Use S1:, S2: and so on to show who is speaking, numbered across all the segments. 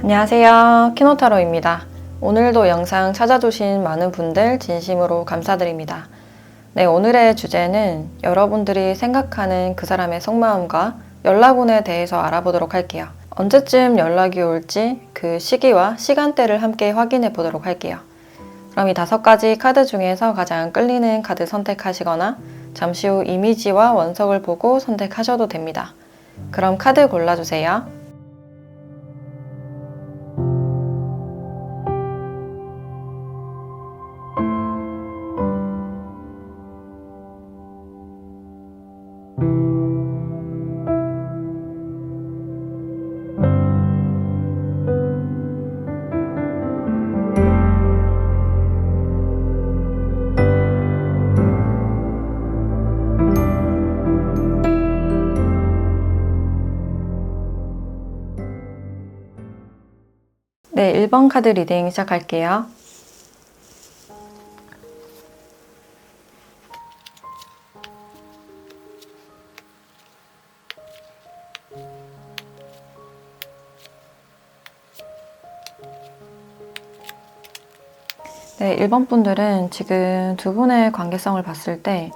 S1: 안녕하세요, 키노타로입니다. 오늘도 영상 찾아주신 많은 분들 진심으로 감사드립니다. 네, 오늘의 주제는 여러분들이 생각하는 그 사람의 속마음과 연락운에 대해서 알아보도록 할게요. 언제쯤 연락이 올지 그 시기와 시간대를 함께 확인해 보도록 할게요. 그럼 이 5가지 카드 중에서 가장 끌리는 카드 선택하시거나 잠시 후 이미지와 원석을 보고 선택하셔도 됩니다. 그럼 카드 골라주세요. 네, 1번 카드 리딩 시작할게요. 네, 1번 분들은 지금 두 분의 관계성을 봤을 때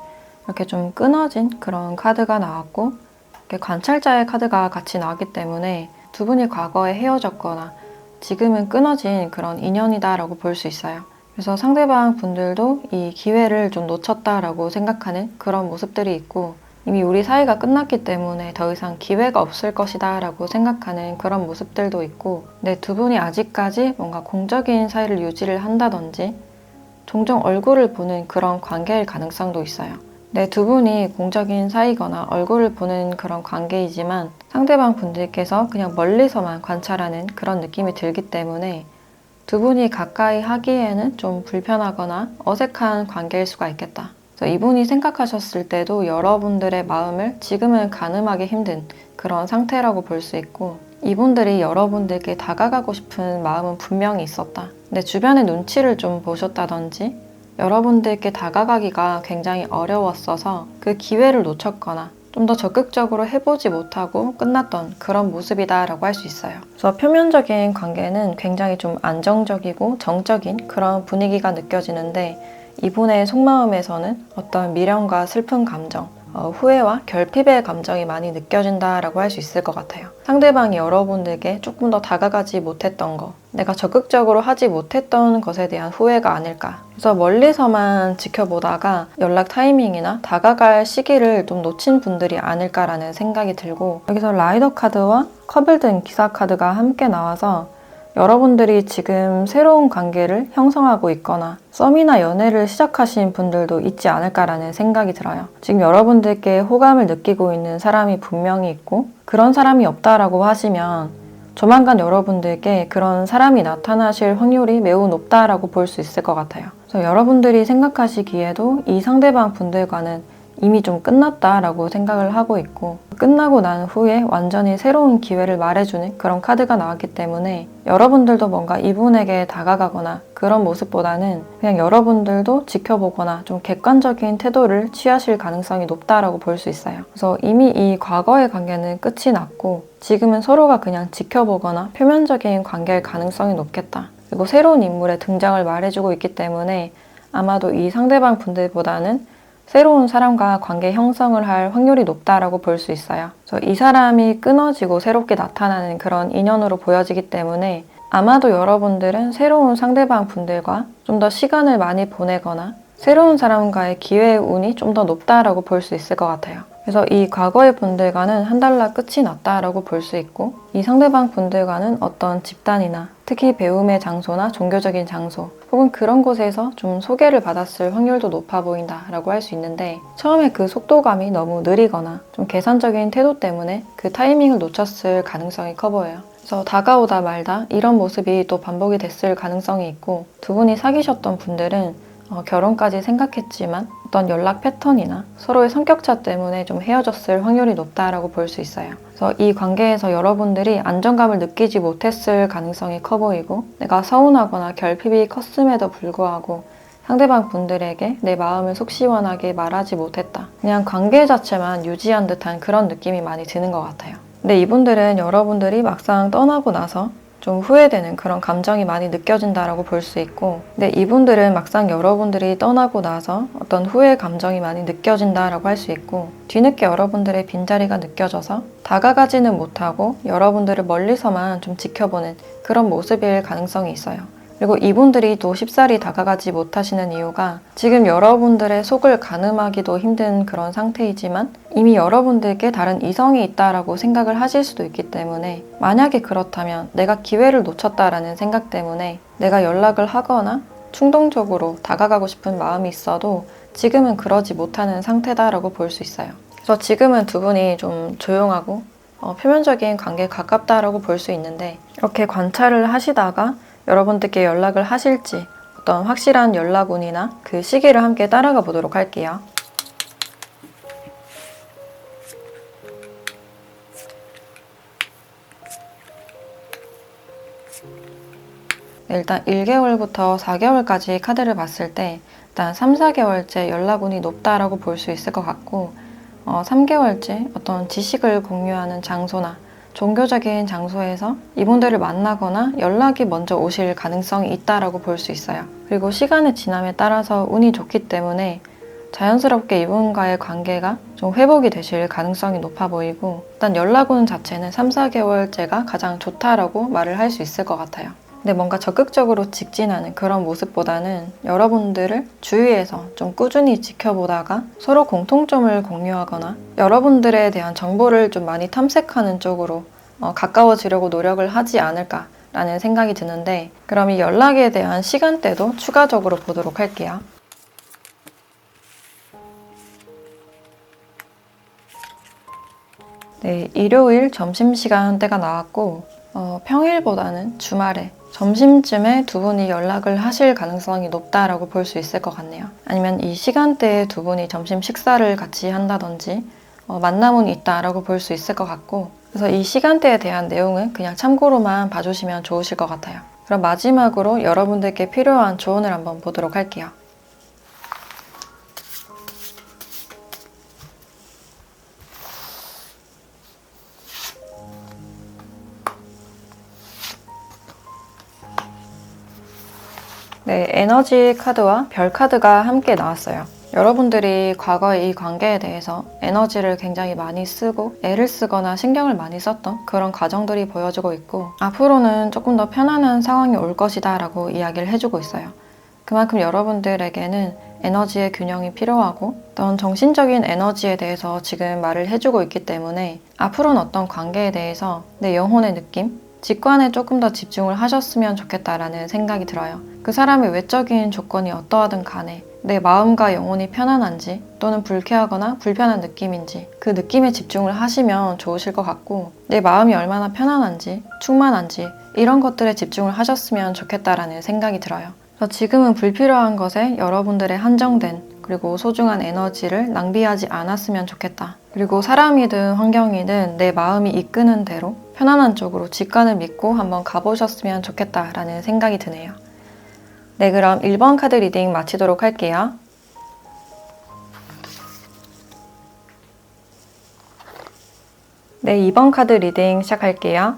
S1: 이렇게 좀 끊어진 그런 카드가 나왔고, 이렇게 관찰자의 카드가 같이 나왔기 때문에 두 분이 과거에 헤어졌거나 지금은 끊어진 그런 인연이다라고 볼 수 있어요. 그래서 상대방 분들도 이 기회를 좀 놓쳤다라고 생각하는 그런 모습들이 있고, 이미 우리 사이가 끝났기 때문에 더 이상 기회가 없을 것이다 라고 생각하는 그런 모습들도 있고, 근데 두 분이 아직까지 뭔가 공적인 사이를 유지를 한다든지 종종 얼굴을 보는 그런 관계일 가능성도 있어요. 네, 두 분이 공적인 사이거나 얼굴을 보는 그런 관계이지만 상대방 분들께서 그냥 멀리서만 관찰하는 그런 느낌이 들기 때문에 두 분이 가까이 하기에는 좀 불편하거나 어색한 관계일 수가 있겠다. 그래서 이분이 생각하셨을 때도 여러분들의 마음을 지금은 가늠하기 힘든 그런 상태라고 볼 수 있고, 이분들이 여러분들께 다가가고 싶은 마음은 분명히 있었다. 근데 주변의 눈치를 좀 보셨다든지 여러분들께 다가가기가 굉장히 어려웠어서 그 기회를 놓쳤거나 좀 더 적극적으로 해보지 못하고 끝났던 그런 모습이다라고 할 수 있어요. 그래서 표면적인 관계는 굉장히 좀 안정적이고 정적인 그런 분위기가 느껴지는데, 이분의 속마음에서는 어떤 미련과 슬픈 감정, 후회와 결핍의 감정이 많이 느껴진다라고 할 수 있을 것 같아요. 상대방이 여러분들께 조금 더 다가가지 못했던 거, 내가 적극적으로 하지 못했던 것에 대한 후회가 아닐까. 그래서 멀리서만 지켜보다가 연락 타이밍이나 다가갈 시기를 좀 놓친 분들이 아닐까라는 생각이 들고, 여기서 라이더 카드와 커플 등 기사 카드가 함께 나와서 여러분들이 지금 새로운 관계를 형성하고 있거나 썸이나 연애를 시작하신 분들도 있지 않을까라는 생각이 들어요. 지금 여러분들께 호감을 느끼고 있는 사람이 분명히 있고, 그런 사람이 없다라고 하시면 조만간 여러분들께 그런 사람이 나타나실 확률이 매우 높다라고 볼 수 있을 것 같아요. 그래서 여러분들이 생각하시기에도 이 상대방 분들과는 이미 좀 끝났다라고 생각을 하고 있고, 끝나고 난 후에 완전히 새로운 기회를 말해주는 그런 카드가 나왔기 때문에 여러분들도 뭔가 이분에게 다가가거나 그런 모습보다는 그냥 여러분들도 지켜보거나 좀 객관적인 태도를 취하실 가능성이 높다라고 볼 수 있어요. 그래서 이미 이 과거의 관계는 끝이 났고 지금은 서로가 그냥 지켜보거나 표면적인 관계일 가능성이 높겠다. 그리고 새로운 인물의 등장을 말해주고 있기 때문에 아마도 이 상대방 분들보다는 새로운 사람과 관계 형성을 할 확률이 높다라고 볼 수 있어요. 그래서 이 사람이 끊어지고 새롭게 나타나는 그런 인연으로 보여지기 때문에 아마도 여러분들은 새로운 상대방 분들과 좀 더 시간을 많이 보내거나 새로운 사람과의 기회의 운이 좀 더 높다라고 볼 수 있을 것 같아요. 그래서 이 과거의 분들과는 한 달러 끝이 났다라고 볼 수 있고, 이 상대방 분들과는 어떤 집단이나 특히 배움의 장소나 종교적인 장소 혹은 그런 곳에서 좀 소개를 받았을 확률도 높아 보인다라고 할 수 있는데, 처음에 그 속도감이 너무 느리거나 좀 계산적인 태도 때문에 그 타이밍을 놓쳤을 가능성이 커 보여요. 그래서 다가오다 말다 이런 모습이 또 반복이 됐을 가능성이 있고, 두 분이 사귀셨던 분들은 결혼까지 생각했지만 어떤 연락 패턴이나 서로의 성격차 때문에 좀 헤어졌을 확률이 높다라고 볼 수 있어요. 그래서 이 관계에서 여러분들이 안정감을 느끼지 못했을 가능성이 커 보이고, 내가 서운하거나 결핍이 컸음에도 불구하고 상대방 분들에게 내 마음을 속 시원하게 말하지 못했다. 그냥 관계 자체만 유지한 듯한 그런 느낌이 많이 드는 것 같아요. 근데 이분들은 여러분들이 막상 떠나고 나서 좀 후회되는 그런 감정이 많이 느껴진다라고 볼 수 있고, 근데 이분들은 막상 여러분들이 떠나고 나서 어떤 후회 감정이 많이 느껴진다라고 할 수 있고, 뒤늦게 여러분들의 빈자리가 느껴져서 다가가지는 못하고 여러분들을 멀리서만 좀 지켜보는 그런 모습일 가능성이 있어요. 그리고 이분들이 또 쉽사리 다가가지 못하시는 이유가 지금 여러분들의 속을 가늠하기도 힘든 그런 상태이지만 이미 여러분들께 다른 이성이 있다라고 생각을 하실 수도 있기 때문에, 만약에 그렇다면 내가 기회를 놓쳤다라는 생각 때문에 내가 연락을 하거나 충동적으로 다가가고 싶은 마음이 있어도 지금은 그러지 못하는 상태다라고 볼 수 있어요. 그래서 지금은 두 분이 좀 조용하고 표면적인 관계에 가깝다라고 볼 수 있는데, 이렇게 관찰을 하시다가 여러분들께 연락을 하실지 어떤 확실한 연락운이나 그 시기를 함께 따라가 보도록 할게요. 네, 일단 1개월부터 4개월까지 카드를 봤을 때 일단 3, 4개월째 연락운이 높다라고 볼 수 있을 것 같고, 3개월째 어떤 지식을 공유하는 장소나 종교적인 장소에서 이분들을 만나거나 연락이 먼저 오실 가능성이 있다라고 볼 수 있어요. 그리고 시간의 지남에 따라서 운이 좋기 때문에 자연스럽게 이분과의 관계가 좀 회복이 되실 가능성이 높아 보이고, 일단 연락운 자체는 3, 4개월째가 가장 좋다라고 말을 할 수 있을 것 같아요. 근데 뭔가 적극적으로 직진하는 그런 모습보다는 여러분들을 주위에서 좀 꾸준히 지켜보다가 서로 공통점을 공유하거나 여러분들에 대한 정보를 좀 많이 탐색하는 쪽으로 가까워지려고 노력을 하지 않을까라는 생각이 드는데, 그럼 이 연락에 대한 시간대도 추가적으로 보도록 할게요. 네, 일요일 점심시간대가 나왔고, 평일보다는 주말에 점심쯤에 두 분이 연락을 하실 가능성이 높다라고 볼 수 있을 것 같네요. 아니면 이 시간대에 두 분이 점심 식사를 같이 한다든지 만남은 있다라고 볼 수 있을 것 같고, 그래서 이 시간대에 대한 내용은 그냥 참고로만 봐주시면 좋으실 것 같아요. 그럼 마지막으로 여러분들께 필요한 조언을 한번 보도록 할게요. 네, 에너지 카드와 별 카드가 함께 나왔어요. 여러분들이 과거의 이 관계에 대해서 에너지를 굉장히 많이 쓰고 애를 쓰거나 신경을 많이 썼던 그런 과정들이 보여지고 있고, 앞으로는 조금 더 편안한 상황이 올 것이다 라고 이야기를 해주고 있어요. 그만큼 여러분들에게는 에너지의 균형이 필요하고 어떤 정신적인 에너지에 대해서 지금 말을 해주고 있기 때문에 앞으로는 어떤 관계에 대해서 내 영혼의 느낌? 직관에 조금 더 집중을 하셨으면 좋겠다라는 생각이 들어요. 그 사람의 외적인 조건이 어떠하든 간에 내 마음과 영혼이 편안한지 또는 불쾌하거나 불편한 느낌인지 그 느낌에 집중을 하시면 좋으실 것 같고, 내 마음이 얼마나 편안한지 충만한지 이런 것들에 집중을 하셨으면 좋겠다라는 생각이 들어요. 그래서 지금은 불필요한 것에 여러분들의 한정된 그리고 소중한 에너지를 낭비하지 않았으면 좋겠다. 그리고 사람이든 환경이든 내 마음이 이끄는 대로 편안한 쪽으로 직관을 믿고 한번 가보셨으면 좋겠다라는 생각이 드네요. 네, 그럼 1번 카드 리딩 마치도록 할게요. 네, 2번 카드 리딩 시작할게요.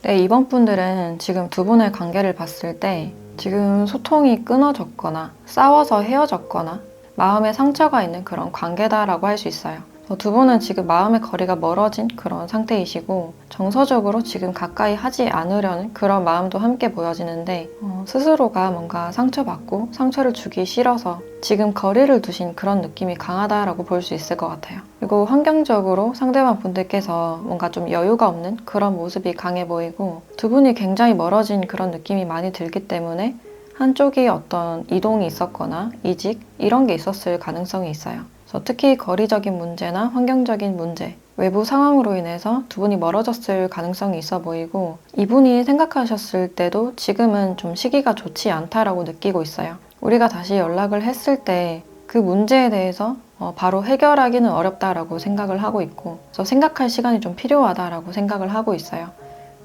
S1: 네, 이번 분들은 지금 두 분의 관계를 봤을 때 지금 소통이 끊어졌거나 싸워서 헤어졌거나 마음에 상처가 있는 그런 관계다라고 할 수 있어요. 두 분은 지금 마음의 거리가 멀어진 그런 상태이시고, 정서적으로 지금 가까이 하지 않으려는 그런 마음도 함께 보여지는데, 스스로가 뭔가 상처받고 상처를 주기 싫어서 지금 거리를 두신 그런 느낌이 강하다라고 볼 수 있을 것 같아요. 그리고 환경적으로 상대방 분들께서 뭔가 좀 여유가 없는 그런 모습이 강해 보이고, 두 분이 굉장히 멀어진 그런 느낌이 많이 들기 때문에 한쪽이 어떤 이동이 있었거나 이직 이런 게 있었을 가능성이 있어요. 그래서 특히 거리적인 문제나 환경적인 문제, 외부 상황으로 인해서 두 분이 멀어졌을 가능성이 있어 보이고, 이분이 생각하셨을 때도 지금은 좀 시기가 좋지 않다라고 느끼고 있어요. 우리가 다시 연락을 했을 때 그 문제에 대해서 바로 해결하기는 어렵다라고 생각을 하고 있고, 그래서 생각할 시간이 좀 필요하다라고 생각을 하고 있어요.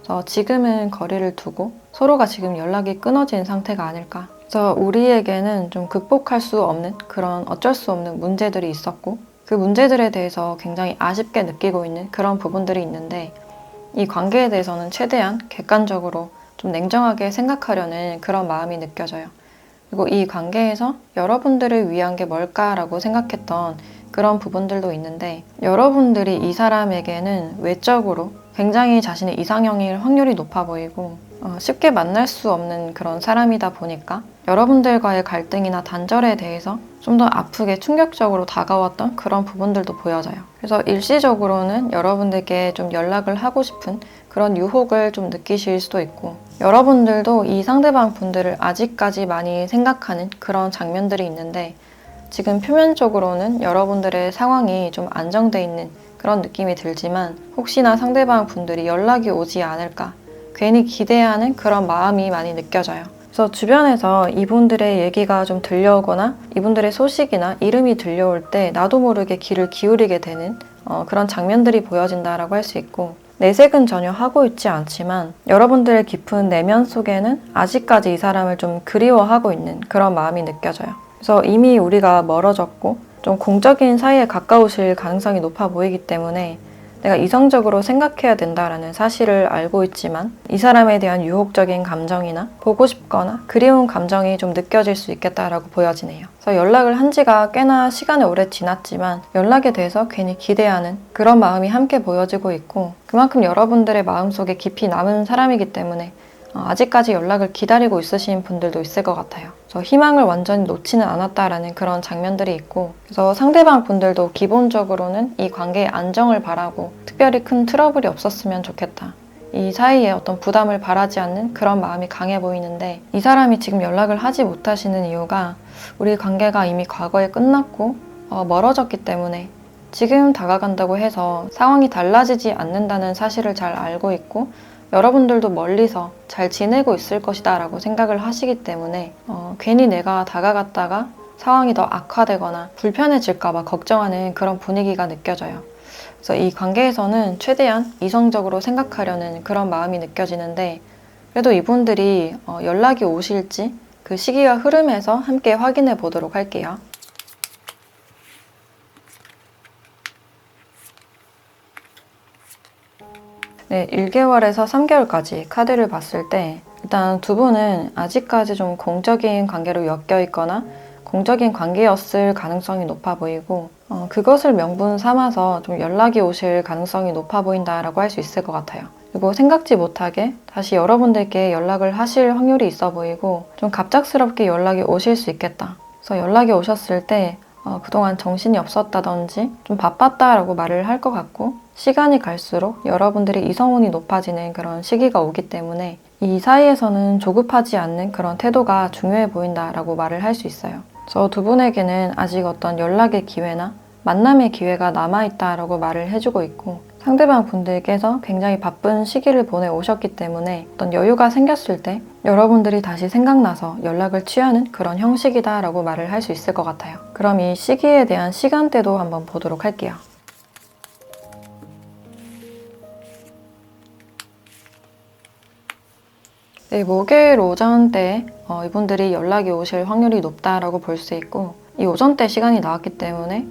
S1: 그래서 지금은 거리를 두고 서로가 지금 연락이 끊어진 상태가 아닐까. 그래서 우리에게는 좀 극복할 수 없는 그런 어쩔 수 없는 문제들이 있었고, 그 문제들에 대해서 굉장히 아쉽게 느끼고 있는 그런 부분들이 있는데, 이 관계에 대해서는 최대한 객관적으로 좀 냉정하게 생각하려는 그런 마음이 느껴져요. 그리고 이 관계에서 여러분들을 위한 게 뭘까라고 생각했던 그런 부분들도 있는데, 여러분들이 이 사람에게는 외적으로 굉장히 자신의 이상형일 확률이 높아 보이고, 쉽게 만날 수 없는 그런 사람이다 보니까 여러분들과의 갈등이나 단절에 대해서 좀 더 아프게 충격적으로 다가왔던 그런 부분들도 보여져요. 그래서 일시적으로는 여러분들께 좀 연락을 하고 싶은 그런 유혹을 좀 느끼실 수도 있고, 여러분들도 이 상대방 분들을 아직까지 많이 생각하는 그런 장면들이 있는데, 지금 표면적으로는 여러분들의 상황이 좀 안정돼 있는 그런 느낌이 들지만, 혹시나 상대방 분들이 연락이 오지 않을까 괜히 기대하는 그런 마음이 많이 느껴져요. 그래서 주변에서 이분들의 얘기가 좀 들려오거나 이분들의 소식이나 이름이 들려올 때 나도 모르게 귀를 기울이게 되는 그런 장면들이 보여진다라고 할 수 있고, 내색은 전혀 하고 있지 않지만 여러분들의 깊은 내면 속에는 아직까지 이 사람을 좀 그리워하고 있는 그런 마음이 느껴져요. 그래서 이미 우리가 멀어졌고 좀 공적인 사이에 가까우실 가능성이 높아 보이기 때문에 내가 이성적으로 생각해야 된다라는 사실을 알고 있지만, 이 사람에 대한 유혹적인 감정이나 보고 싶거나 그리운 감정이 좀 느껴질 수 있겠다라고 보여지네요. 그래서 연락을 한 지가 꽤나 시간이 오래 지났지만 연락에 대해서 괜히 기대하는 그런 마음이 함께 보여지고 있고, 그만큼 여러분들의 마음속에 깊이 남은 사람이기 때문에 아직까지 연락을 기다리고 있으신 분들도 있을 것 같아요. 그래서 희망을 완전히 놓지는 않았다라는 그런 장면들이 있고, 그래서 상대방 분들도 기본적으로는 이 관계의 안정을 바라고 특별히 큰 트러블이 없었으면 좋겠다, 이 사이에 어떤 부담을 바라지 않는 그런 마음이 강해 보이는데, 이 사람이 지금 연락을 하지 못하시는 이유가 우리 관계가 이미 과거에 끝났고 멀어졌기 때문에 지금 다가간다고 해서 상황이 달라지지 않는다는 사실을 잘 알고 있고, 여러분들도 멀리서 잘 지내고 있을 것이다 라고 생각을 하시기 때문에 괜히 내가 다가갔다가 상황이 더 악화되거나 불편해질까 봐 걱정하는 그런 분위기가 느껴져요. 그래서 이 관계에서는 최대한 이성적으로 생각하려는 그런 마음이 느껴지는데, 그래도 이분들이 연락이 오실지 그 시기와 흐름에서 함께 확인해 보도록 할게요. 네, 1개월에서 3개월까지 카드를 봤을 때 일단 두 분은 아직까지 좀 공적인 관계로 엮여 있거나 공적인 관계였을 가능성이 높아 보이고, 그것을 명분 삼아서 좀 연락이 오실 가능성이 높아 보인다라고 할 수 있을 것 같아요. 그리고 생각지 못하게 다시 여러분들께 연락을 하실 확률이 있어 보이고, 좀 갑작스럽게 연락이 오실 수 있겠다. 그래서 연락이 오셨을 때 그동안 정신이 없었다든지 좀 바빴다라고 말을 할 것 같고, 시간이 갈수록 여러분들의 이성운이 높아지는 그런 시기가 오기 때문에 이 사이에서는 조급하지 않는 그런 태도가 중요해 보인다라고 말을 할 수 있어요. 그래서 두 분에게는 아직 어떤 연락의 기회나 만남의 기회가 남아있다라고 말을 해주고 있고, 상대방 분들께서 굉장히 바쁜 시기를 보내오셨기 때문에 어떤 여유가 생겼을 때 여러분들이 다시 생각나서 연락을 취하는 그런 형식이다라고 말을 할 수 있을 것 같아요. 그럼 이 시기에 대한 시간대도 한번 보도록 할게요. 네, 목요일 오전때 이분들이 연락이 오실 확률이 높다라고 볼 수 있고, 이 오전때 시간이 나왔기 때문에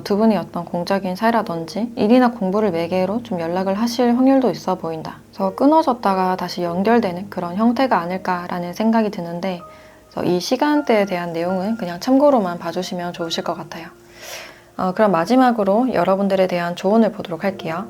S1: 두 분이 어떤 공적인 사이라든지 일이나 공부를 매개로 좀 연락을 하실 확률도 있어 보인다. 그래서 끊어졌다가 다시 연결되는 그런 형태가 아닐까라는 생각이 드는데, 그래서 이 시간대에 대한 내용은 그냥 참고로만 봐주시면 좋으실 것 같아요. 그럼 마지막으로 여러분들에 대한 조언을 보도록 할게요.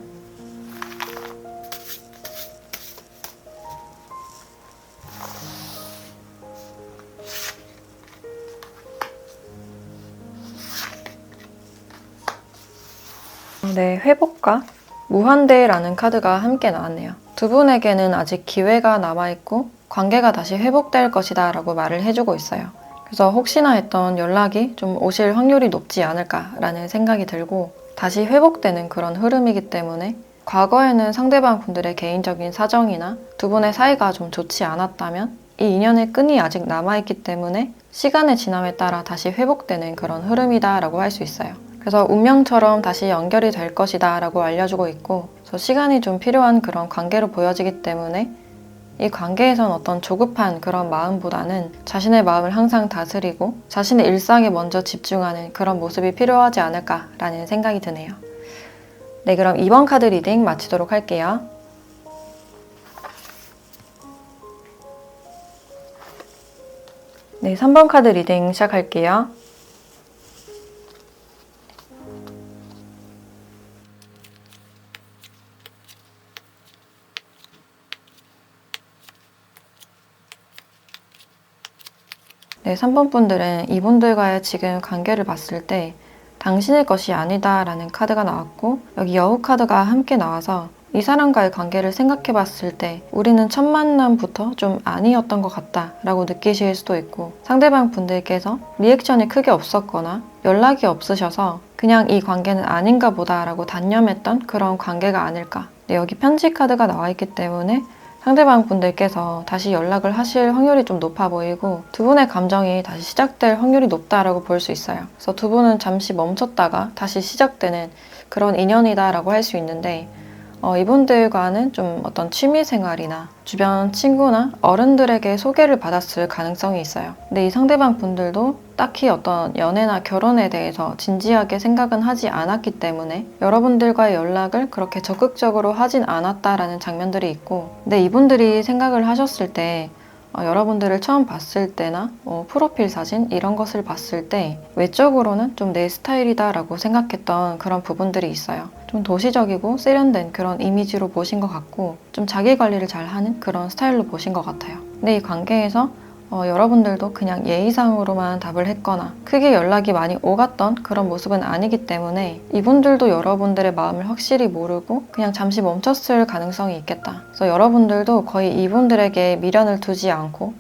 S1: 네, 회복과 무한대라는 카드가 함께 나왔네요. 두 분에게는 아직 기회가 남아있고 관계가 다시 회복될 것이다 라고 말을 해주고 있어요. 그래서 혹시나 했던 연락이 좀 오실 확률이 높지 않을까라는 생각이 들고 다시 회복되는 그런 흐름이기 때문에 과거에는 상대방 분들의 개인적인 사정이나 두 분의 사이가 좀 좋지 않았다면 이 인연의 끈이 아직 남아있기 때문에 시간의 지남에 따라 다시 회복되는 그런 흐름이다 라고 할 수 있어요. 그래서 운명처럼 다시 연결이 될 것이다 라고 알려주고 있고, 그래서 시간이 좀 필요한 그런 관계로 보여지기 때문에 이 관계에선 어떤 조급한 그런 마음보다는 자신의 마음을 항상 다스리고 자신의 일상에 먼저 집중하는 그런 모습이 필요하지 않을까라는 생각이 드네요. 네, 그럼 2번 카드 리딩 마치도록 할게요. 네, 3번 카드 리딩 시작할게요. 네, 3번 분들은 이분들과의 지금 관계를 봤을 때 당신의 것이 아니다 라는 카드가 나왔고, 여기 여우 카드가 함께 나와서 이 사람과의 관계를 생각해 봤을 때 우리는 첫 만남부터 좀 아니었던 것 같다 라고 느끼실 수도 있고, 상대방 분들께서 리액션이 크게 없었거나 연락이 없으셔서 그냥 이 관계는 아닌가 보다 라고 단념했던 그런 관계가 아닐까. 네, 여기 편지 카드가 나와 있기 때문에 상대방 분들께서 다시 연락을 하실 확률이 좀 높아 보이고 두 분의 감정이 다시 시작될 확률이 높다라고 볼 수 있어요. 그래서 두 분은 잠시 멈췄다가 다시 시작되는 그런 인연이다라고 할 수 있는데, 이분들과는 좀 어떤 취미생활이나 주변 친구나 어른들에게 소개를 받았을 가능성이 있어요. 근데 이 상대방 분들도 딱히 어떤 연애나 결혼에 대해서 진지하게 생각은 하지 않았기 때문에 여러분들과의 연락을 그렇게 적극적으로 하진 않았다라는 장면들이 있고, 근데 이분들이 생각을 하셨을 때 여러분들을 처음 봤을 때나 프로필 사진 이런 것을 봤을 때 외적으로는 좀 내 스타일이다 라고 생각했던 그런 부분들이 있어요. 좀 도시적이고 세련된 그런 이미지로 보신 것 같고 좀 자기 관리를 잘 하는 그런 스타일로 보신 것 같아요. 근데 이 관계에서 여러분들도 그냥 예의상으로만 답을 했거나 크게 연락이 많이 오갔던 그런 모습은 아니기 때문에 이분들도 여러분들의 마음을 확실히 모르고 그냥 잠시 멈췄을 가능성이 있겠다. 그래서 여러분들도 거의 이분들에게 미련을 두지 않고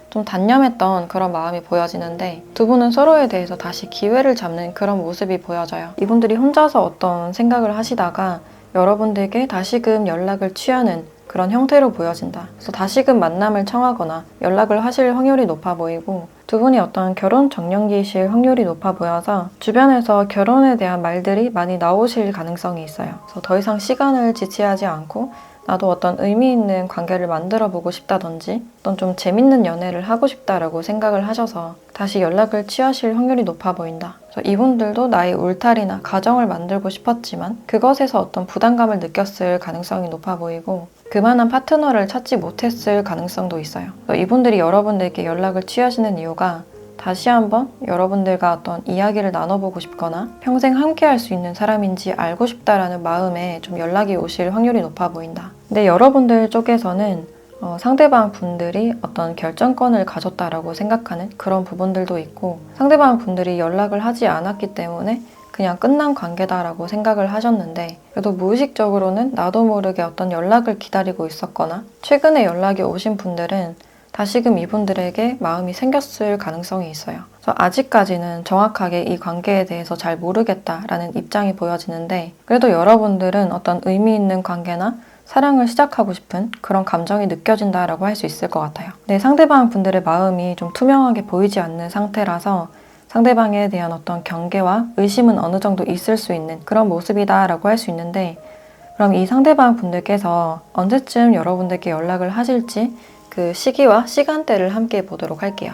S1: 좀 단념했던 그런 마음이 보여지는데, 두 분은 서로에 대해서 다시 기회를 잡는 그런 모습이 보여져요. 이분들이 혼자서 어떤 생각을 하시다가 여러분들께 다시금 연락을 취하는 그런 형태로 보여진다. 그래서 다시금 만남을 청하거나 연락을 하실 확률이 높아 보이고, 두 분이 어떤 결혼 정년기이실 확률이 높아 보여서 주변에서 결혼에 대한 말들이 많이 나오실 가능성이 있어요. 그래서 더 이상 시간을 지체하지 않고 나도 어떤 의미 있는 관계를 만들어 보고 싶다든지 어떤 좀 재밌는 연애를 하고 싶다라고 생각을 하셔서 다시 연락을 취하실 확률이 높아 보인다. 그래서 이분들도 나의 울타리나 가정을 만들고 싶었지만 그것에서 어떤 부담감을 느꼈을 가능성이 높아 보이고 그만한 파트너를 찾지 못했을 가능성도 있어요. 이분들이 여러분들께 연락을 취하시는 이유가 다시 한번 여러분들과 어떤 이야기를 나눠보고 싶거나 평생 함께 할 수 있는 사람인지 알고 싶다라는 마음에 좀 연락이 오실 확률이 높아 보인다. 근데 여러분들 쪽에서는 상대방 분들이 어떤 결정권을 가졌다라고 생각하는 그런 부분들도 있고, 상대방 분들이 연락을 하지 않았기 때문에 그냥 끝난 관계다라고 생각을 하셨는데, 그래도 무의식적으로는 나도 모르게 어떤 연락을 기다리고 있었거나 최근에 연락이 오신 분들은 다시금 이분들에게 마음이 생겼을 가능성이 있어요. 그래서 아직까지는 정확하게 이 관계에 대해서 잘 모르겠다라는 입장이 보여지는데, 그래도 여러분들은 어떤 의미 있는 관계나 사랑을 시작하고 싶은 그런 감정이 느껴진다라고 할 수 있을 것 같아요. 네, 상대방 분들의 마음이 좀 투명하게 보이지 않는 상태라서 상대방에 대한 어떤 경계와 의심은 어느 정도 있을 수 있는 그런 모습이다라고 할 수 있는데, 그럼 이 상대방 분들께서 언제쯤 여러분들께 연락을 하실지 그 시기와 시간대를 함께 보도록 할게요.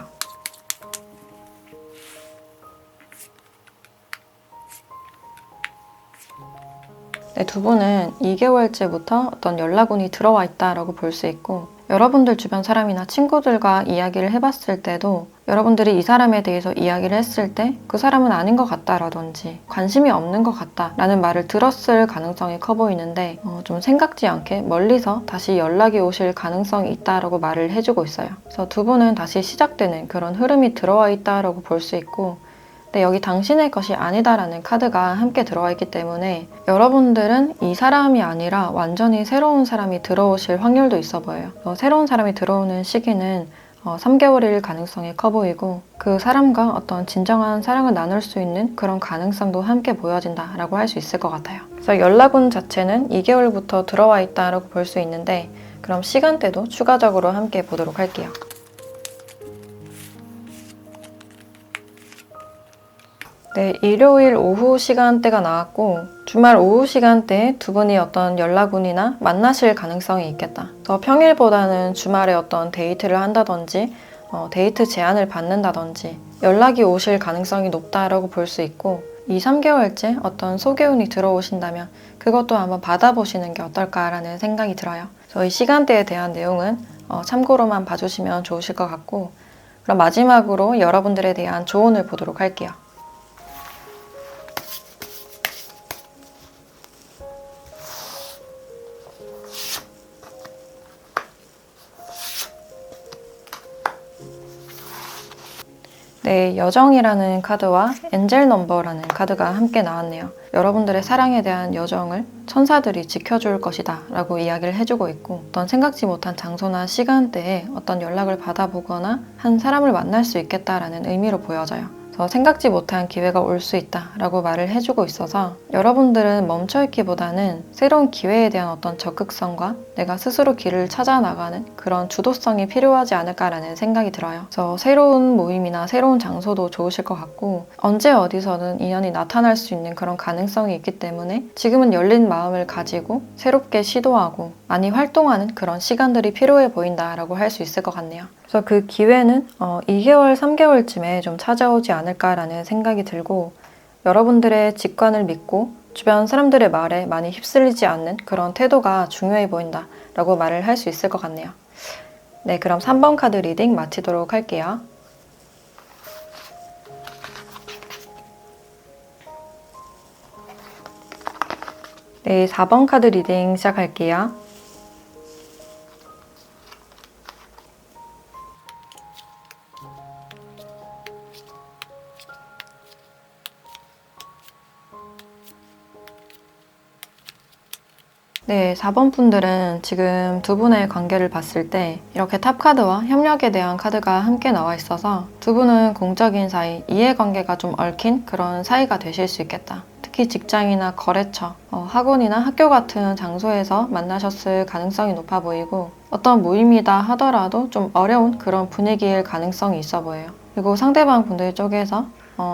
S1: 네, 두 분은 2개월째부터 어떤 연락운이 들어와 있다라고 볼 수 있고, 여러분들 주변 사람이나 친구들과 이야기를 해봤을 때도 여러분들이 이 사람에 대해서 이야기를 했을 때 그 사람은 아닌 것 같다라든지 관심이 없는 것 같다라는 말을 들었을 가능성이 커 보이는데, 좀 생각지 않게 멀리서 다시 연락이 오실 가능성이 있다라고 말을 해주고 있어요. 그래서 두 분은 다시 시작되는 그런 흐름이 들어와 있다라고 볼 수 있고, 근데 여기 당신의 것이 아니다라는 카드가 함께 들어와 있기 때문에 여러분들은 이 사람이 아니라 완전히 새로운 사람이 들어오실 확률도 있어 보여요. 새로운 사람이 들어오는 시기는 3개월일 가능성이 커 보이고 그 사람과 어떤 진정한 사랑을 나눌 수 있는 그런 가능성도 함께 보여진다라고 할 수 있을 것 같아요. 그래서 연락운 자체는 2개월부터 들어와 있다라고 볼 수 있는데 그럼 시간대도 추가적으로 함께 보도록 할게요. 네, 일요일 오후 시간대가 나왔고 주말 오후 시간대에 두 분이 어떤 연락운이나 만나실 가능성이 있겠다. 더 평일보다는 주말에 어떤 데이트를 한다든지 데이트 제안을 받는다든지 연락이 오실 가능성이 높다라고 볼 수 있고 2, 3개월째 어떤 소개운이 들어오신다면 그것도 한번 받아보시는 게 어떨까라는 생각이 들어요. 저희 시간대에 대한 내용은 참고로만 봐주시면 좋으실 것 같고 그럼 마지막으로 여러분들에 대한 조언을 보도록 할게요. 네, 여정이라는 카드와 엔젤 넘버라는 카드가 함께 나왔네요. 여러분들의 사랑에 대한 여정을 천사들이 지켜줄 것이다 라고 이야기를 해주고 있고 어떤 생각지 못한 장소나 시간대에 어떤 연락을 받아보거나 한 사람을 만날 수 있겠다라는 의미로 보여져요. 그래서 생각지 못한 기회가 올 수 있다라고 말을 해주고 있어서 여러분들은 멈춰있기보다는 새로운 기회에 대한 어떤 적극성과 내가 스스로 길을 찾아 나가는 그런 주도성이 필요하지 않을까라는 생각이 들어요. 그래서 새로운 모임이나 새로운 장소도 좋으실 것 같고 언제 어디서든 인연이 나타날 수 있는 그런 가능성이 있기 때문에 지금은 열린 마음을 가지고 새롭게 시도하고 많이 활동하는 그런 시간들이 필요해 보인다라고 할 수 있을 것 같네요. 그래서 그 기회는 2개월, 3개월쯤에 좀 찾아오지 않을까라는 생각이 들고 여러분들의 직관을 믿고 주변 사람들의 말에 많이 휩쓸리지 않는 그런 태도가 중요해 보인다라고 말을 할 수 있을 것 같네요. 네, 그럼 3번 카드 리딩 마치도록 할게요. 네, 4번 카드 리딩 시작할게요. 네, 4번 분들은 지금 두 분의 관계를 봤을 때 이렇게 탑카드와 협력에 대한 카드가 함께 나와 있어서 두 분은 공적인 사이, 이해관계가 좀 얽힌 그런 사이가 되실 수 있겠다. 특히 직장이나 거래처, 학원이나 학교 같은 장소에서 만나셨을 가능성이 높아 보이고 어떤 모임이다 하더라도 좀 어려운 그런 분위기일 가능성이 있어 보여요. 그리고 상대방 분들 쪽에서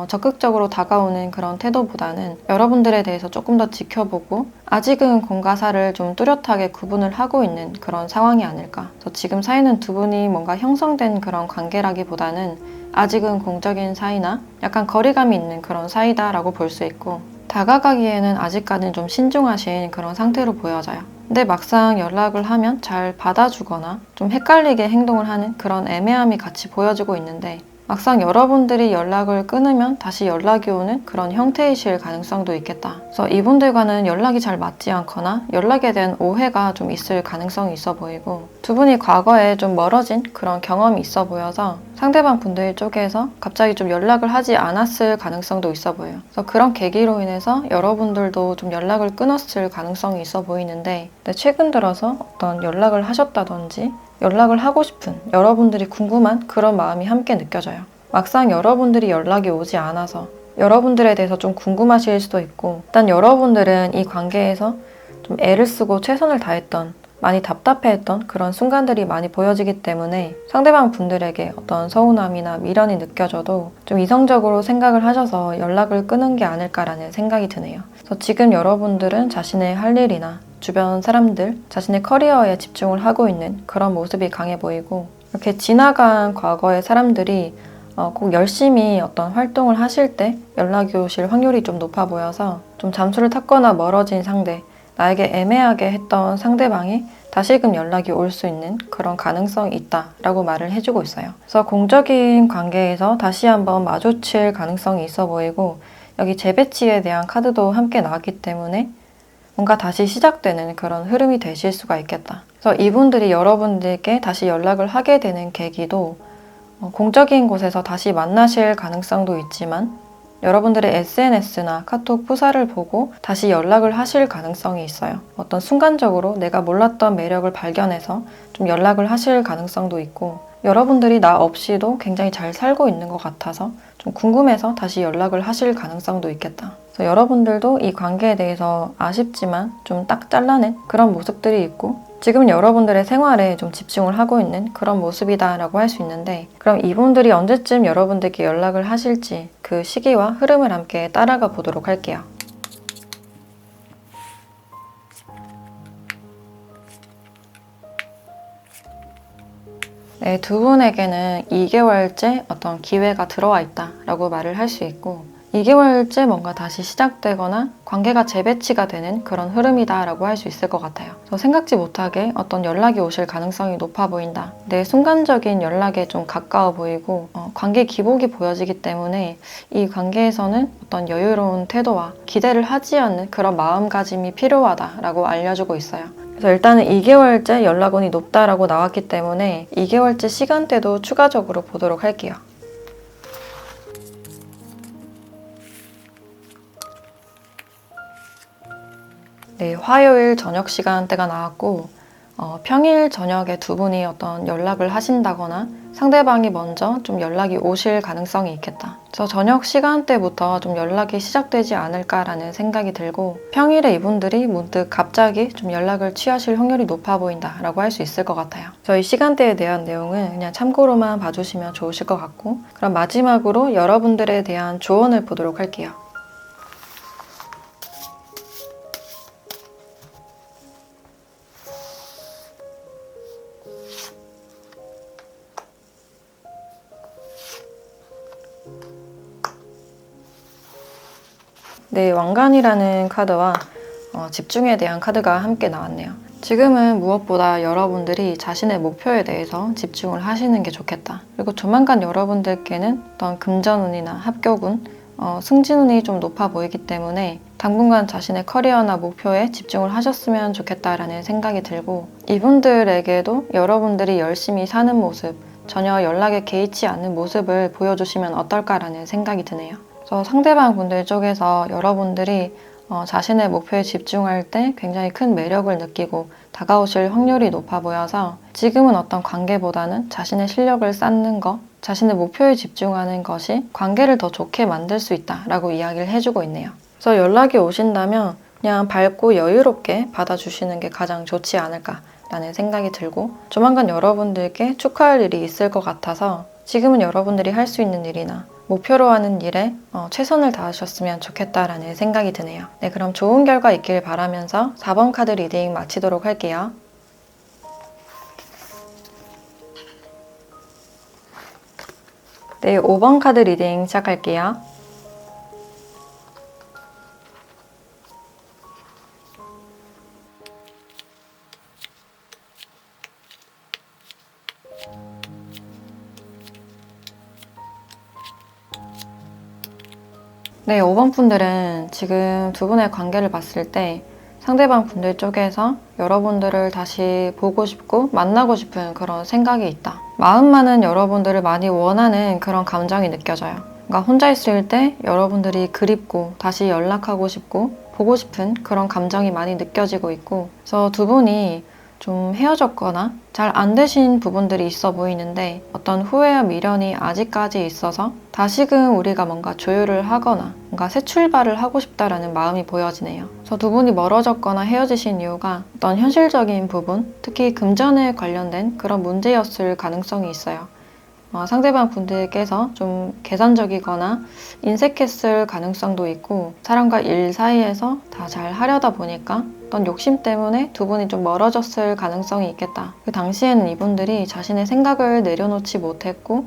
S1: 적극적으로 다가오는 그런 태도보다는 여러분들에 대해서 조금 더 지켜보고 아직은 공과 사를 좀 뚜렷하게 구분을 하고 있는 그런 상황이 아닐까. 그래서 지금 사이는 두 분이 뭔가 형성된 그런 관계라기보다는 아직은 공적인 사이나 약간 거리감이 있는 그런 사이다라고 볼 수 있고 다가가기에는 아직까지는 좀 신중하신 그런 상태로 보여져요. 근데 막상 연락을 하면 잘 받아주거나 좀 헷갈리게 행동을 하는 그런 애매함이 같이 보여지고 있는데 막상 여러분들이 연락을 끊으면 다시 연락이 오는 그런 형태이실 가능성도 있겠다. 그래서 이분들과는 연락이 잘 맞지 않거나 연락에 대한 오해가 좀 있을 가능성이 있어 보이고 두 분이 과거에 좀 멀어진 그런 경험이 있어 보여서 상대방 분들 쪽에서 갑자기 좀 연락을 하지 않았을 가능성도 있어 보여요. 그래서 그런 계기로 인해서 여러분들도 좀 연락을 끊었을 가능성이 있어 보이는데 최근 들어서 어떤 연락을 하셨다든지 연락을 하고 싶은 여러분들이 궁금한 그런 마음이 함께 느껴져요. 막상 여러분들이 연락이 오지 않아서 여러분들에 대해서 좀 궁금하실 수도 있고 일단 여러분들은 이 관계에서 좀 애를 쓰고 최선을 다했던 많이 답답해했던 그런 순간들이 많이 보여지기 때문에 상대방 분들에게 어떤 서운함이나 미련이 느껴져도 좀 이성적으로 생각을 하셔서 연락을 끊은 게 아닐까라는 생각이 드네요. 그래서 지금 여러분들은 자신의 할 일이나 주변 사람들, 자신의 커리어에 집중을 하고 있는 그런 모습이 강해 보이고 이렇게 지나간 과거의 사람들이 꼭 열심히 어떤 활동을 하실 때 연락이 오실 확률이 좀 높아 보여서 좀 잠수를 탔거나 멀어진 상대, 나에게 애매하게 했던 상대방이 다시금 연락이 올 수 있는 그런 가능성이 있다라고 말을 해주고 있어요. 그래서 공적인 관계에서 다시 한번 마주칠 가능성이 있어 보이고 여기 재배치에 대한 카드도 함께 나왔기 때문에 뭔가 다시 시작되는 그런 흐름이 되실 수가 있겠다. 그래서 이분들이 여러분들께 다시 연락을 하게 되는 계기도 공적인 곳에서 다시 만나실 가능성도 있지만 여러분들의 SNS나 카톡 프사를 보고 다시 연락을 하실 가능성이 있어요. 어떤 순간적으로 내가 몰랐던 매력을 발견해서 좀 연락을 하실 가능성도 있고, 여러분들이 나 없이도 굉장히 잘 살고 있는 것 같아서 좀 궁금해서 다시 연락을 하실 가능성도 있겠다. 그래서 여러분들도 이 관계에 대해서 아쉽지만 좀 딱 잘라낸 그런 모습들이 있고, 지금 여러분들의 생활에 좀 집중을 하고 있는 그런 모습이다라고 할 수 있는데, 그럼 이분들이 언제쯤 여러분들께 연락을 하실지 그 시기와 흐름을 함께 따라가 보도록 할게요. 네, 두 분에게는 2개월째 어떤 기회가 들어와 있다라고 말을 할 수 있고, 2개월째 뭔가 다시 시작되거나 관계가 재배치가 되는 그런 흐름이다라고 할 수 있을 것 같아요. 생각지 못하게 어떤 연락이 오실 가능성이 높아 보인다. 내 순간적인 연락에 좀 가까워 보이고 관계 기복이 보여지기 때문에 이 관계에서는 어떤 여유로운 태도와 기대를 하지 않는 그런 마음가짐이 필요하다라고 알려주고 있어요. 그래서 일단은 2개월째 연락운이 높다라고 나왔기 때문에 2개월째 시간대도 추가적으로 보도록 할게요. 네, 화요일 저녁 시간대가 나왔고, 평일 저녁에 두 분이 어떤 연락을 하신다거나 상대방이 먼저 좀 연락이 오실 가능성이 있겠다. 그래서 저녁 시간대부터 좀 연락이 시작되지 않을까라는 생각이 들고, 평일에 이분들이 문득 갑자기 좀 연락을 취하실 확률이 높아 보인다라고 할 수 있을 것 같아요. 저희 시간대에 대한 내용은 그냥 참고로만 봐주시면 좋으실 것 같고, 그럼 마지막으로 여러분들에 대한 조언을 보도록 할게요. 네, 왕관이라는 카드와 집중에 대한 카드가 함께 나왔네요. 지금은 무엇보다 여러분들이 자신의 목표에 대해서 집중을 하시는 게 좋겠다. 그리고 조만간 여러분들께는 어떤 금전운이나 합격운, 승진운이 좀 높아 보이기 때문에 당분간 자신의 커리어나 목표에 집중을 하셨으면 좋겠다라는 생각이 들고, 이분들에게도 여러분들이 열심히 사는 모습, 전혀 연락에 개의치 않는 모습을 보여주시면 어떨까라는 생각이 드네요. 그래서 상대방 분들 쪽에서 여러분들이 자신의 목표에 집중할 때 굉장히 큰 매력을 느끼고 다가오실 확률이 높아 보여서 지금은 어떤 관계보다는 자신의 실력을 쌓는 것, 자신의 목표에 집중하는 것이 관계를 더 좋게 만들 수 있다라고 이야기를 해주고 있네요. 그래서 연락이 오신다면 그냥 밝고 여유롭게 받아주시는 게 가장 좋지 않을까라는 생각이 들고, 조만간 여러분들께 축하할 일이 있을 것 같아서 지금은 여러분들이 할 수 있는 일이나 목표로 하는 일에 최선을 다하셨으면 좋겠다라는 생각이 드네요. 네, 그럼 좋은 결과 있길 바라면서 4번 카드 리딩 마치도록 할게요. 네, 5번 카드 리딩 시작할게요. 네, 5번 분들은 지금 두 분의 관계를 봤을 때 상대방 분들 쪽에서 여러분들을 다시 보고 싶고 만나고 싶은 그런 생각이 있다. 마음만은 여러분들을 많이 원하는 그런 감정이 느껴져요. 그러니까 혼자 있을 때 여러분들이 그립고 다시 연락하고 싶고 보고 싶은 그런 감정이 많이 느껴지고 있고, 그래서 두 분이 좀 헤어졌거나 잘 안 되신 부분들이 있어 보이는데 어떤 후회와 미련이 아직까지 있어서 다시금 우리가 뭔가 조율을 하거나 뭔가 새 출발을 하고 싶다라는 마음이 보여지네요. 그래서 두 분이 멀어졌거나 헤어지신 이유가 어떤 현실적인 부분, 특히 금전에 관련된 그런 문제였을 가능성이 있어요. 상대방 분들께서 좀 계산적이거나 인색했을 가능성도 있고, 사람과 일 사이에서 다 잘 하려다 보니까 어떤 욕심 때문에 두 분이 좀 멀어졌을 가능성이 있겠다. 그 당시에는 이분들이 자신의 생각을 내려놓지 못했고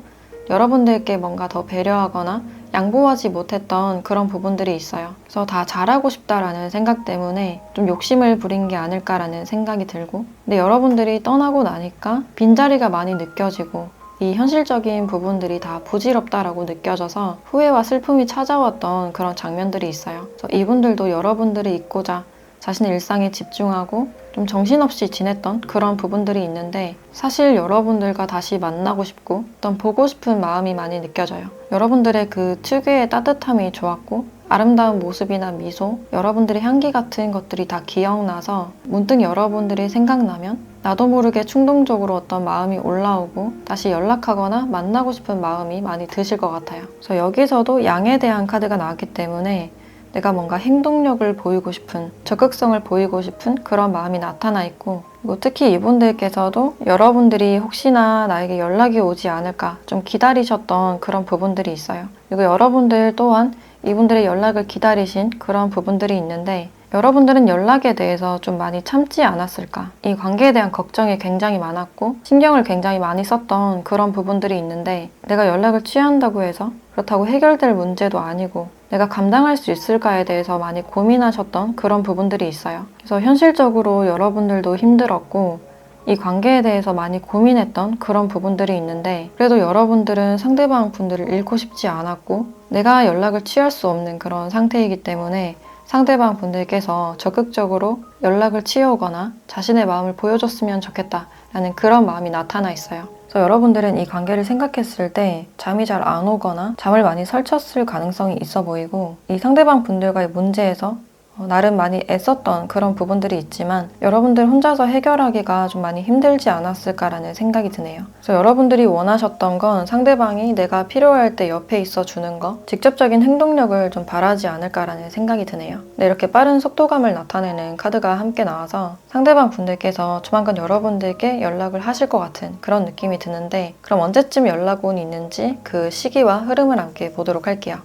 S1: 여러분들께 뭔가 더 배려하거나 양보하지 못했던 그런 부분들이 있어요. 그래서 다 잘하고 싶다라는 생각 때문에 좀 욕심을 부린 게 아닐까라는 생각이 들고, 근데 여러분들이 떠나고 나니까 빈자리가 많이 느껴지고 이 현실적인 부분들이 다 부질없다라고 느껴져서 후회와 슬픔이 찾아왔던 그런 장면들이 있어요. 그래서 이분들도 여러분들이 있고자 자신의 일상에 집중하고 좀 정신없이 지냈던 그런 부분들이 있는데 사실 여러분들과 다시 만나고 싶고 어떤 보고 싶은 마음이 많이 느껴져요. 여러분들의 그 특유의 따뜻함이 좋았고 아름다운 모습이나 미소, 여러분들의 향기 같은 것들이 다 기억나서 문득 여러분들이 생각나면 나도 모르게 충동적으로 어떤 마음이 올라오고 다시 연락하거나 만나고 싶은 마음이 많이 드실 것 같아요. 그래서 여기서도 양에 대한 카드가 나왔기 때문에 내가 뭔가 행동력을 보이고 싶은, 적극성을 보이고 싶은 그런 마음이 나타나 있고, 그리고 특히 이분들께서도 여러분들이 혹시나 나에게 연락이 오지 않을까 좀 기다리셨던 그런 부분들이 있어요. 그리고 여러분들 또한 이분들의 연락을 기다리신 그런 부분들이 있는데 여러분들은 연락에 대해서 좀 많이 참지 않았을까? 이 관계에 대한 걱정이 굉장히 많았고 신경을 굉장히 많이 썼던 그런 부분들이 있는데 내가 연락을 취한다고 해서 그렇다고 해결될 문제도 아니고 내가 감당할 수 있을까에 대해서 많이 고민하셨던 그런 부분들이 있어요. 그래서 현실적으로 여러분들도 힘들었고 이 관계에 대해서 많이 고민했던 그런 부분들이 있는데 그래도 여러분들은 상대방 분들을 잃고 싶지 않았고 내가 연락을 취할 수 없는 그런 상태이기 때문에 상대방 분들께서 적극적으로 연락을 취해오거나 자신의 마음을 보여줬으면 좋겠다라는 그런 마음이 나타나 있어요. 그래서 여러분들은 이 관계를 생각했을 때 잠이 잘 안 오거나 잠을 많이 설쳤을 가능성이 있어 보이고 이 상대방 분들과의 문제에서 나름 많이 애썼던 그런 부분들이 있지만 여러분들 혼자서 해결하기가 좀 많이 힘들지 않았을까라는 생각이 드네요. 그래서 여러분들이 원하셨던 건 상대방이 내가 필요할 때 옆에 있어 주는 거, 직접적인 행동력을 좀 바라지 않을까라는 생각이 드네요. 네, 이렇게 빠른 속도감을 나타내는 카드가 함께 나와서 상대방 분들께서 조만간 여러분들께 연락을 하실 것 같은 그런 느낌이 드는데 그럼 언제쯤 연락이 있는지 그 시기와 흐름을 함께 보도록 할게요.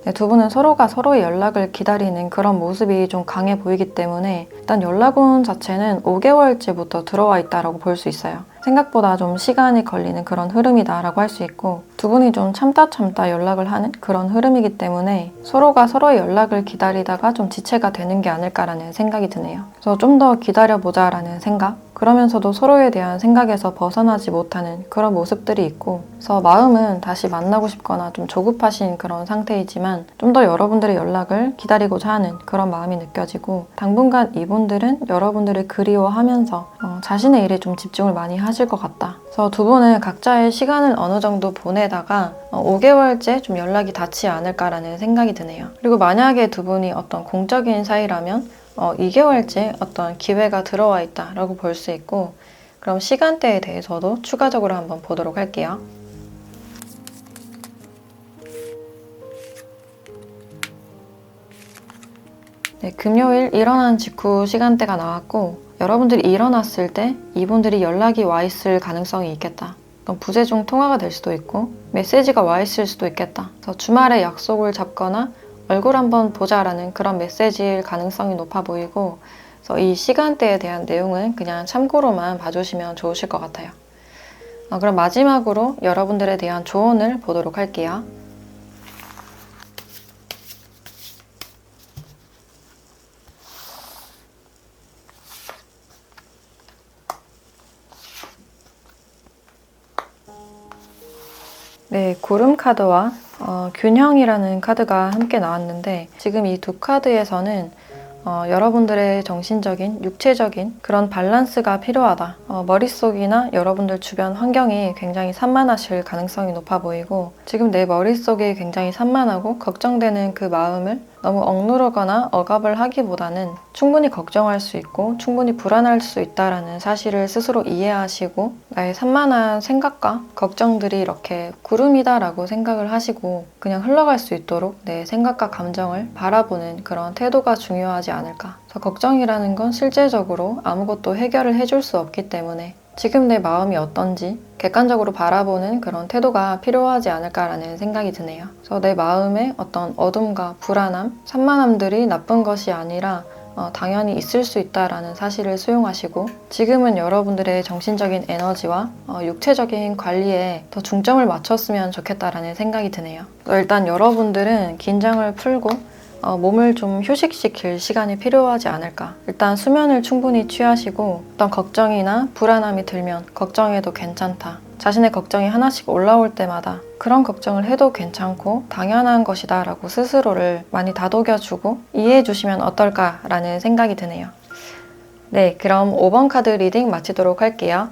S1: 네, 두 분은 서로가 서로의 연락을 기다리는 그런 모습이 좀 강해 보이기 때문에 일단 연락운 자체는 5개월째부터 들어와 있다고 볼 수 있어요. 생각보다 좀 시간이 걸리는 그런 흐름이다라고 할 수 있고 두 분이 좀 참다 연락을 하는 그런 흐름이기 때문에 서로가 서로의 연락을 기다리다가 좀 지체가 되는 게 아닐까라는 생각이 드네요. 그래서 좀 더 기다려보자라는 생각, 그러면서도 서로에 대한 생각에서 벗어나지 못하는 그런 모습들이 있고 그래서 마음은 다시 만나고 싶거나 좀 조급하신 그런 상태이지만 좀 더 여러분들의 연락을 기다리고자 하는 그런 마음이 느껴지고 당분간 이분들은 여러분들을 그리워하면서 자신의 일에 좀 집중을 많이 하실 것 같다. 그래서 두 분은 각자의 시간을 어느 정도 보내다가 5개월째 좀 연락이 닿지 않을까라는 생각이 드네요. 그리고 만약에 두 분이 어떤 공적인 사이라면 2개월째 어떤 기회가 들어와 있다라고 볼 수 있고 그럼 시간대에 대해서도 추가적으로 한번 보도록 할게요. 네, 금요일 일어난 직후 시간대가 나왔고 여러분들이 일어났을 때 이분들이 연락이 와 있을 가능성이 있겠다. 그럼 부재중 통화가 될 수도 있고 메시지가 와 있을 수도 있겠다. 그래서 주말에 약속을 잡거나 얼굴 한번 보자라는 그런 메시지일 가능성이 높아 보이고 그래서 이 시간대에 대한 내용은 그냥 참고로만 봐주시면 좋으실 것 같아요. 그럼 마지막으로 여러분들에 대한 조언을 보도록 할게요. 네, 고름 카드와 균형이라는 카드가 함께 나왔는데 지금 이 두 카드에서는 여러분들의 정신적인, 육체적인 그런 밸런스가 필요하다. 머릿속이나 여러분들 주변 환경이 굉장히 산만하실 가능성이 높아 보이고 지금 내 머릿속이 굉장히 산만하고 걱정되는 그 마음을 너무 억누르거나 억압을 하기보다는 충분히 걱정할 수 있고 충분히 불안할 수 있다는 사실을 스스로 이해하시고 나의 산만한 생각과 걱정들이 이렇게 구름이다라고 생각을 하시고 그냥 흘러갈 수 있도록 내 생각과 감정을 바라보는 그런 태도가 중요하지 않을까. 그래서 걱정이라는 건 실제적으로 아무것도 해결을 해줄 수 없기 때문에 지금 내 마음이 어떤지 객관적으로 바라보는 그런 태도가 필요하지 않을까라는 생각이 드네요. 그래서 내 마음에 어떤 어둠과 불안함, 산만함들이 나쁜 것이 아니라 당연히 있을 수 있다라는 사실을 수용하시고 지금은 여러분들의 정신적인 에너지와 육체적인 관리에 더 중점을 맞췄으면 좋겠다라는 생각이 드네요. 일단 여러분들은 긴장을 풀고 몸을 좀 휴식시킬 시간이 필요하지 않을까. 일단 수면을 충분히 취하시고 어떤 걱정이나 불안함이 들면 걱정해도 괜찮다. 자신의 걱정이 하나씩 올라올 때마다 그런 걱정을 해도 괜찮고 당연한 것이다 라고 스스로를 많이 다독여주고 이해해 주시면 어떨까라는 생각이 드네요. 네, 그럼 5번 카드 리딩 마치도록 할게요.